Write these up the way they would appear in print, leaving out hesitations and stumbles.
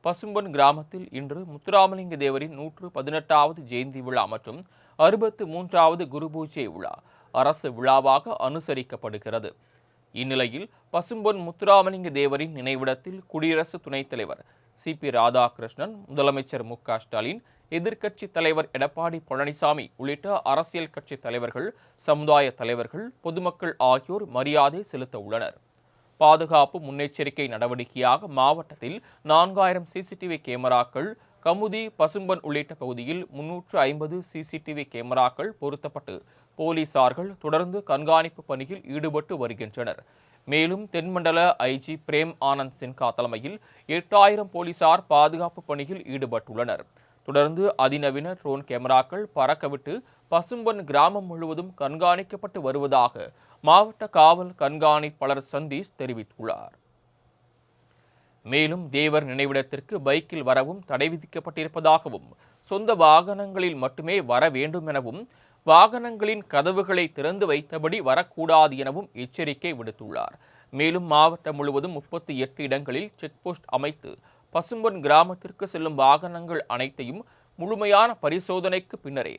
பசும்பொன் கிராமத்தில் இன்று முத்துராமலிங்க தேவரின் 118வது ஜெயந்தி விழா மற்றும் 63வது குருபூஜை விழா அரசு விழாவாக அனுசரிக்கப்படுகிறது. இந்நிலையில் பசும்பொன் முத்துராமலிங்க தேவரின் நினைவிடத்தில் குடியரசு துணைத் தலைவர் சி.பி. ராதாகிருஷ்ணன், முதலமைச்சர் மு.க. ஸ்டாலின், எதிர்க்கட்சித் தலைவர் எடப்பாடி பழனிசாமி உள்ளிட்ட அரசியல் கட்சி தலைவர்கள், சமுதாய தலைவர்கள், பொதுமக்கள் ஆகியோர் மரியாதை செலுத்த உள்ளனர். பாதுகாப்பு முன்னெச்சரிக்கை நடவடிக்கையாக மாவட்டத்தில் 4000 சிசிடிவி கேமராக்கள், கமுதி, பசும்பொன் உள்ளிட்ட பகுதியில் 350 சிசிடிவி கேமராக்கள் பொருத்தப்பட்டு போலீசார்கள் தொடர்ந்து கண்காணிப்பு பணியில் ஈடுபட்டு வருகின்றனர். மேலும் தென்மண்டல ஐஜி பிரேம் ஆனந்த் சின்ஹா தலைமையில் 8000 போலீசார் பாதுகாப்பு பணியில் ஈடுபட்டுள்ளனர். தொடர்ந்து அதிநவீன ட்ரோன் கேமராக்கள் பறக்கவிட்டு பசும்பொன் கிராமம் முழுவதும் கண்காணிக்கப்பட்டு வருவதாக மாவட்ட காவல் கண்காணிப்பாளர் சந்தீஷ் தெரிவித்துள்ளார். மேலும் தேவர் நினைவிடத்திற்கு பைக்கில் வரவும் தடை விதிக்கப்பட்டிருப்பதாகவும், சொந்த வாகனங்களில் மட்டுமே வர வேண்டும் எனவும், வாகனங்களின் கதவுகளை திறந்து வைத்தபடி வரக்கூடாது எனவும் எச்சரிக்கை விடுத்துள்ளார். மேலும் மாவட்டம் முழுவதும் 38 இடங்களில் செக் போஸ்ட் அமைத்து பசும்பொன் கிராமத்திற்கு செல்லும் வாகனங்கள் அனைத்தையும் முழுமையான பரிசோதனைக்கு பின்னரே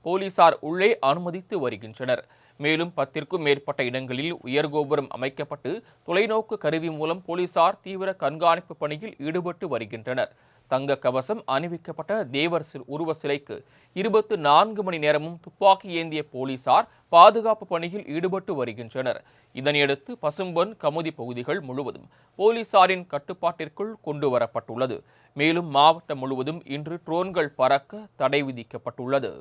போலீசார் உள்ளே அனுமதித்து வருகின்றனர். மேலும் 10க்கும் மேற்பட்ட இடங்களில் உயர்கோபுரம் அமைக்கப்பட்டு தொலைநோக்கு கருவி மூலம் போலீசார் தீவிர கண்காணிப்பு பணியில் ஈடுபட்டு வருகின்றனர். தங்க கவசம் அணிவிக்கப்பட்ட தேவர் உருவ சிலைக்கு 24 மணி நேரமும் துப்பாக்கி ஏந்திய போலீசார் பாதுகாப்பு பணியில் ஈடுபட்டு வருகின்றனர். இதனையடுத்து பசும்பொன், கமுதி பகுதிகள் முழுவதும் போலீசாரின் கட்டுப்பாட்டிற்குள் கொண்டு வரப்பட்டுள்ளது. மேலும் மாவட்டம் முழுவதும் இன்று ட்ரோன்கள் பறக்க தடை விதிக்கப்பட்டுள்ளது.